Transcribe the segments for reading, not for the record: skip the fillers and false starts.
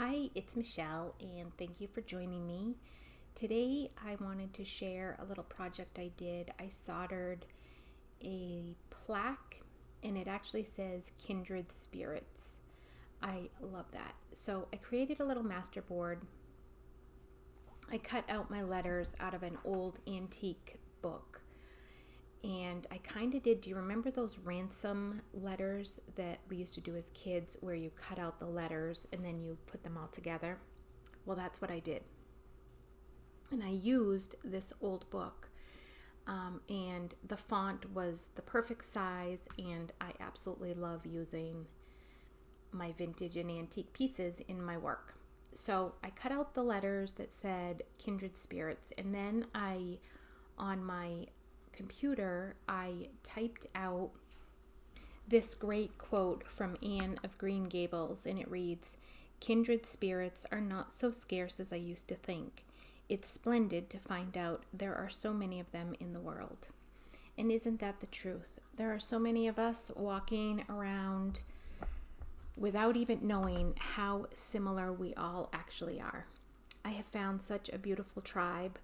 Hi, it's Michelle, and thank you for joining me. Today, I wanted to share a little project I did. I soldered a plaque, and it actually says Kindred Spirits. I love that. So, I created a little masterboard. I cut out my letters out of an old antique book. And I kind of did. Do you remember those ransom letters that we used to do as kids where you cut out the letters and then you put them all together? Well, that's what I did. And I used this old book. And the font was the perfect size. And I absolutely love using my vintage and antique pieces in my work. So I cut out the letters that said Kindred Spirits. And then on my computer, I typed out this great quote from Anne of Green Gables, and it reads, "Kindred spirits are not so scarce as I used to think. It's splendid to find out there are so many of them in the world." And isn't that the truth? There are so many of us walking around without even knowing how similar we all actually are. I have found such a beautiful tribe,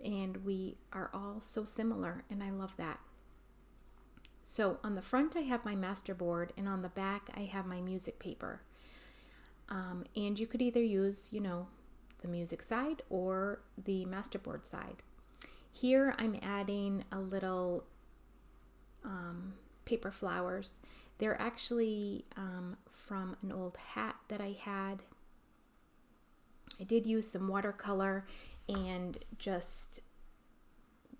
and we are all so similar, and I love that. So on the front I have my masterboard, and on the back I have my music paper. And you could either use, the music side or the masterboard side. Here I'm adding a little paper flowers. They're actually from an old hat that I had. I did use some watercolor and just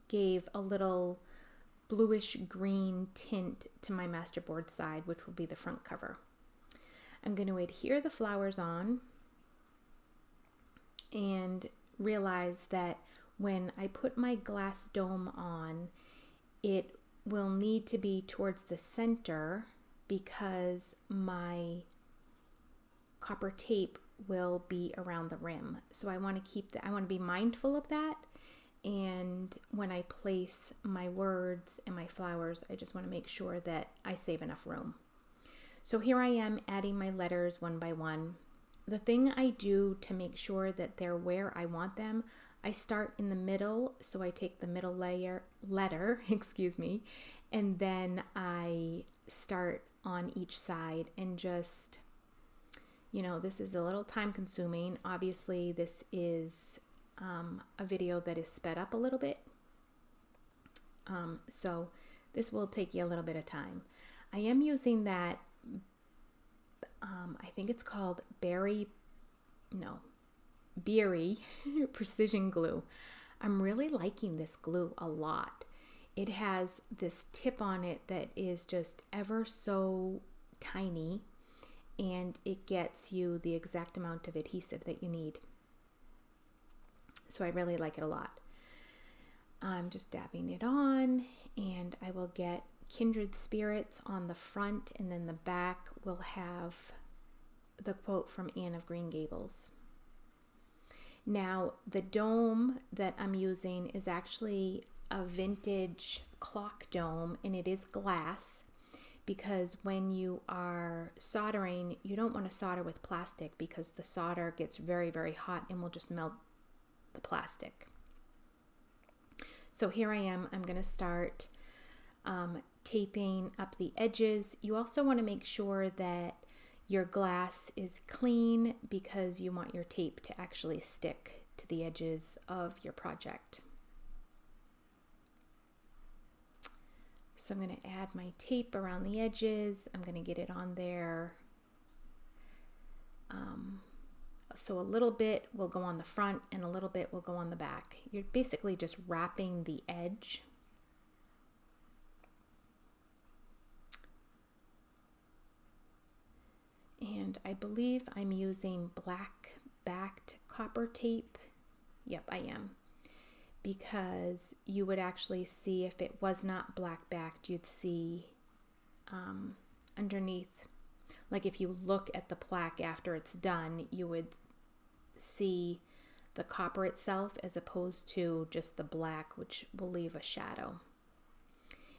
gave a little bluish green tint to my masterboard side, which will be the front cover. I'm going to adhere the flowers on and realize that when I put my glass dome on, it will need to be towards the center because my copper tape will be around the rim. So I want to be mindful of that. And when I place my words and my flowers, I just want to make sure that I save enough room. So here I am adding my letters one by one. The thing I do to make sure that they're where I want them, I start in the middle. So I take the middle letter, and then I start on each side and just, this is a little time consuming. Obviously, this is a video that is sped up a little bit. So this will take you a little bit of time. I am using that, I think it's called Beery precision glue. I'm really liking this glue a lot. It has this tip on it that is just ever so tiny, and it gets you the exact amount of adhesive that you need. So I really like it a lot. I'm just dabbing it on, and I will get Kindred Spirits on the front, and then the back will have the quote from Anne of Green Gables. Now, the dome that I'm using is actually a vintage clock dome, and it is glass, because when you are soldering, you don't want to solder with plastic because the solder gets very, very hot and will just melt the plastic. So here I am. I'm going to start taping up the edges. You also want to make sure that your glass is clean because you want your tape to actually stick to the edges of your project. So I'm going to add my tape around the edges. I'm going to get it on there. So a little bit will go on the front and a little bit will go on the back. You're basically just wrapping the edge. And I believe I'm using black backed copper tape. Yep, I am. Because you would actually see, if it was not black backed, you'd see underneath, like if you look at the plaque after it's done, you would see the copper itself as opposed to just the black, which will leave a shadow.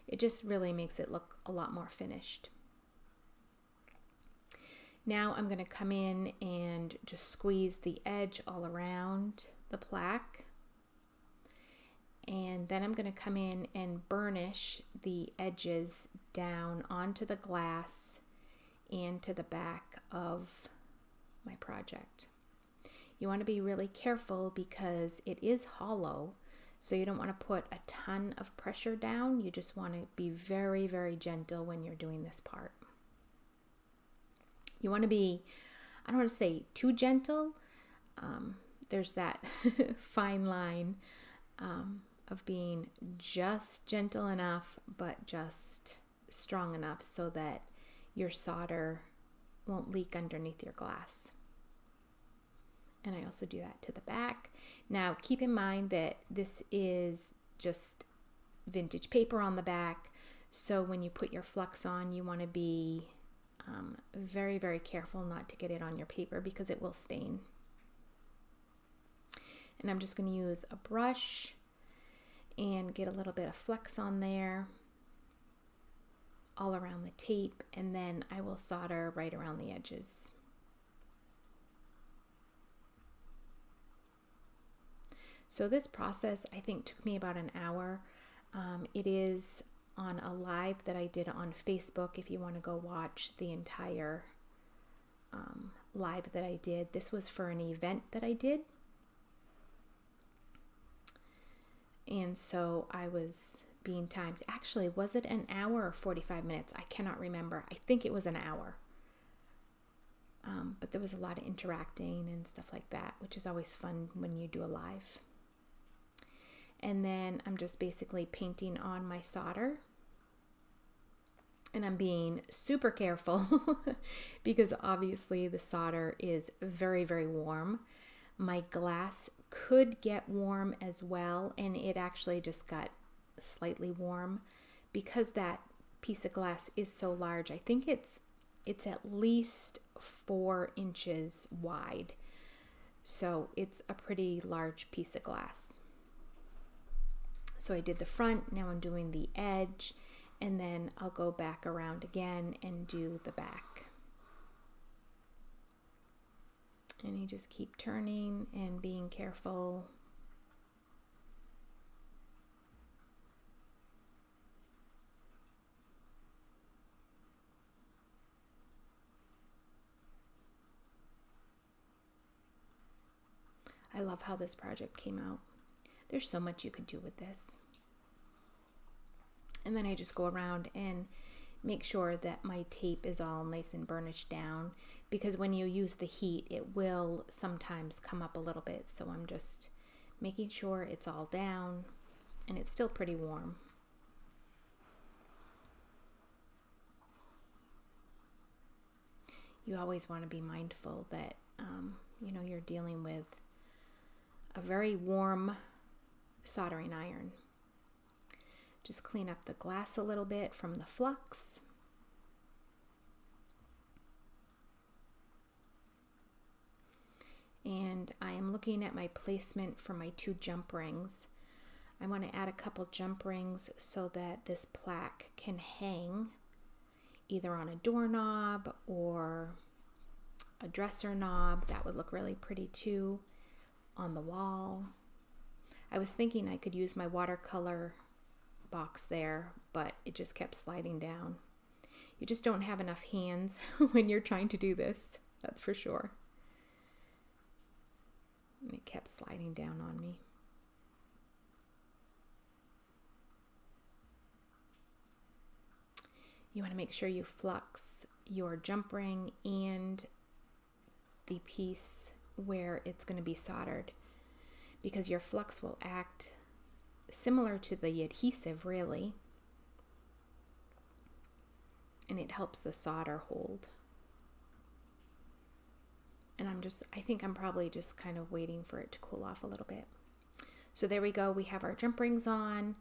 It just really makes it look a lot more finished. Now I'm going to come in and just squeeze the edge all around the plaque. And then I'm going to come in and burnish the edges down onto the glass and to the back of my project. You want to be really careful because it is hollow, so you don't want to put a ton of pressure down. You just want to be very, very gentle when you're doing this part. You want to be, I don't want to say too gentle. There's that fine line of being just gentle enough, but just strong enough so that your solder won't leak underneath your glass. And I also do that to the back. Now, keep in mind that this is just vintage paper on the back. So when you put your flux on, you want to be very, very careful not to get it on your paper because it will stain. And I'm just going to use a brush and get a little bit of flux on there all around the tape, and then I will solder right around the edges. So this process I think took me about an hour. It is on a live that I did on Facebook if you want to go watch the entire live that I did. This was for an event that I did. And so I was being timed. Actually, was it an hour or 45 minutes? I cannot remember. I think it was an hour. But there was a lot of interacting and stuff like that, which is always fun when you do a live. And then I'm just basically painting on my solder. And I'm being super careful because obviously the solder is very, very warm. My glass could get warm as well, and it actually just got slightly warm because that piece of glass is so large. I think it's at least 4 inches wide. So it's a pretty large piece of glass. So I did the front, now I'm doing the edge, and then I'll go back around again and do the back. And you just keep turning and being careful. I love how this project came out. There's so much you could do with this. And then I just go around and make sure that my tape is all nice and burnished down, because when you use the heat, it will sometimes come up a little bit. So I'm just making sure it's all down and it's still pretty warm. You always want to be mindful that, you're dealing with a very warm soldering iron. Just clean up the glass a little bit from the flux. And I am looking at my placement for my 2 jump rings. I want to add a couple jump rings so that this plaque can hang either on a doorknob or a dresser knob. That would look really pretty too on the wall. I was thinking I could use my watercolor box there, but it just kept sliding down. You just don't have enough hands when you're trying to do this, that's for sure. And it kept sliding down on me. You want to make sure you flux your jump ring and the piece where it's going to be soldered, because your flux will act similar to the adhesive really, and it helps the solder hold. And I think I'm probably just kind of waiting for it to cool off a little bit. So there we go, we have our jump rings on,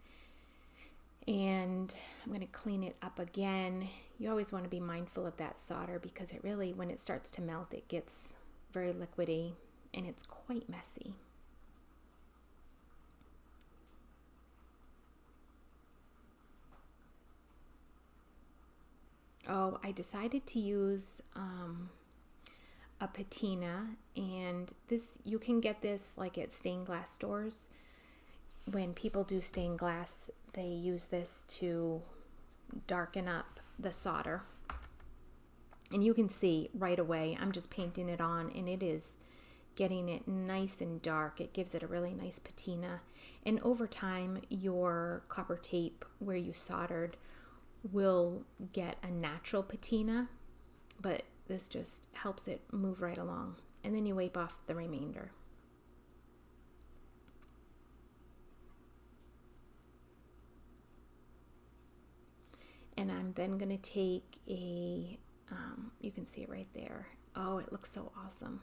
and I'm going to clean it up again. You always want to be mindful of that solder because it really, when it starts to melt, it gets very liquidy and it's quite messy. Oh, I decided to use a patina, and this, you can get this like at stained glass stores. When people do stained glass, they use this to darken up the solder. And you can see right away, I'm just painting it on, and it is getting it nice and dark. It gives it a really nice patina. And over time, your copper tape where you soldered will get a natural patina, but this just helps it move right along. And then you wipe off the remainder. And I'm then going to take a, you can see it right there. Oh, it looks so awesome.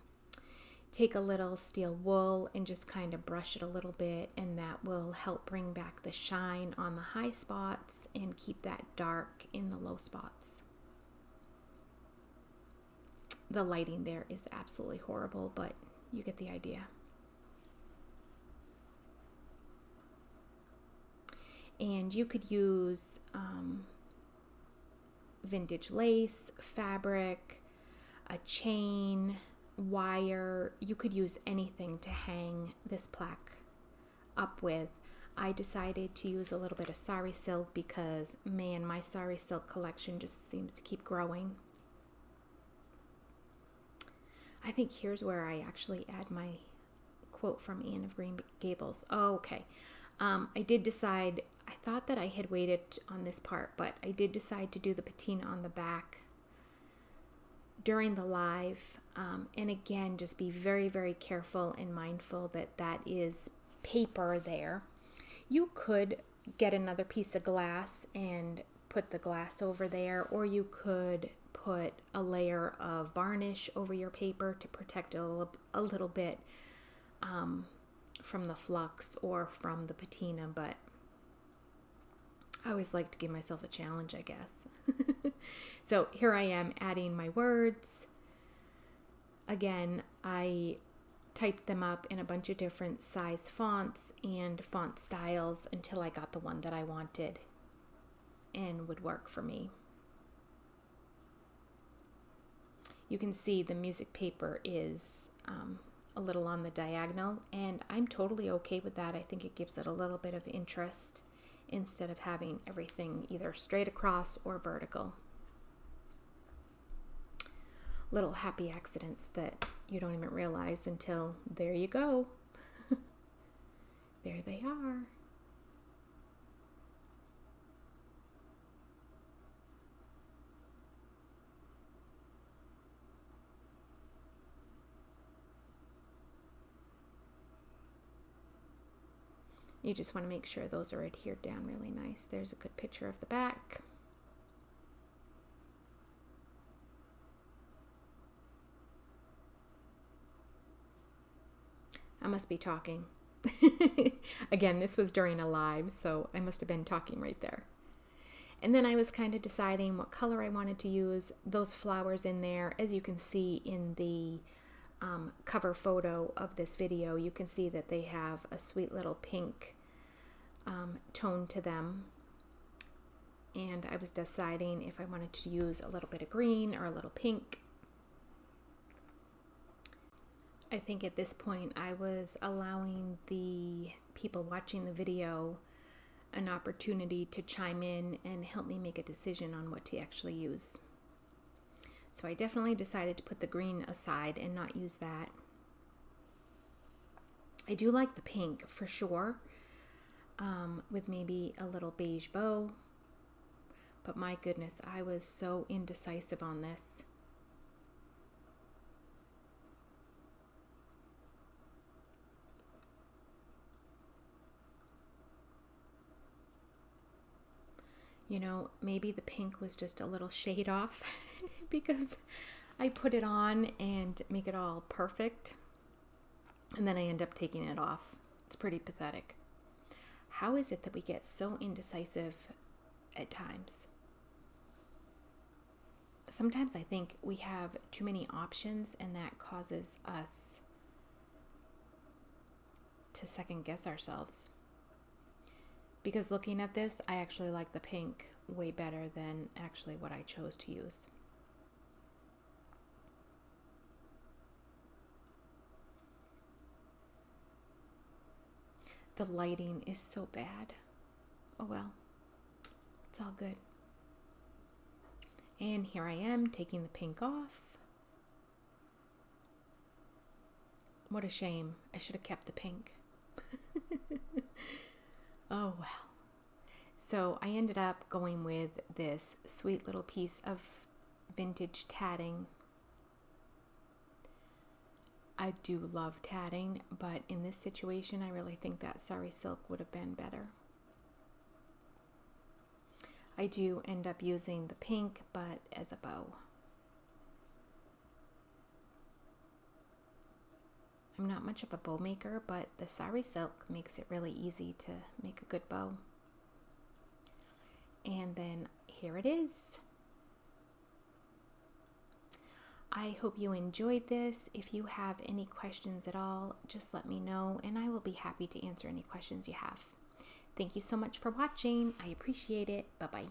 Take a little steel wool and just kind of brush it a little bit, and that will help bring back the shine on the high spots and keep that dark in the low spots. The lighting there is absolutely horrible, but you get the idea. And you could use vintage lace, fabric, a chain, wire. You could use anything to hang this plaque up with. I decided to use a little bit of sari silk because, man, my sari silk collection just seems to keep growing. I think here's where I actually add my quote from Anne of Green Gables. Oh, okay. I did decide, I thought that I had waited on this part, but I did decide to do the patina on the back during the live. And again, just be very, very careful and mindful that that is paper there. You could get another piece of glass and put the glass over there, or you could put a layer of varnish over your paper to protect it a little bit from the flux or from the patina, but I always like to give myself a challenge, I guess. So here I am adding my words. Again, I typed them up in a bunch of different size fonts and font styles until I got the one that I wanted and would work for me. You can see the music paper is a little on the diagonal, and I'm totally okay with that. I think it gives it a little bit of interest instead of having everything either straight across or vertical. Little happy accidents that you don't even realize until there you go. There they are. You just want to make sure those are adhered down really nice. There's a good picture of the back. I must be talking. Again, this was during a live, so I must have been talking right there. And then I was kind of deciding what color I wanted to use. Those flowers in there, as you can see in the cover photo of this video, you can see that they have a sweet little pink tone to them. And I was deciding if I wanted to use a little bit of green or a little pink. I think at this point I was allowing the people watching the video an opportunity to chime in and help me make a decision on what to actually use. So I definitely decided to put the green aside and not use that. I do like the pink for sure, with maybe a little beige bow. But my goodness, I was so indecisive on this. You know, maybe the pink was just a little shade off because I put it on and make it all perfect, and then I end up taking it off. It's pretty pathetic. How is it that we get so indecisive at times? Sometimes I think we have too many options, and that causes us to second guess ourselves. Because looking at this, I actually like the pink way better than actually what I chose to use. The lighting is so bad. Oh well, it's all good. And here I am taking the pink off. What a shame. I should have kept the pink. Oh well. So I ended up going with this sweet little piece of vintage tatting. I do love tatting, but in this situation, I really think that sari silk would have been better. I do end up using the pink, but as a bow. I'm not much of a bow maker, but the sari silk makes it really easy to make a good bow. And then here it is. I hope you enjoyed this. If you have any questions at all, just let me know and I will be happy to answer any questions you have. Thank you so much for watching. I appreciate it. Bye-bye.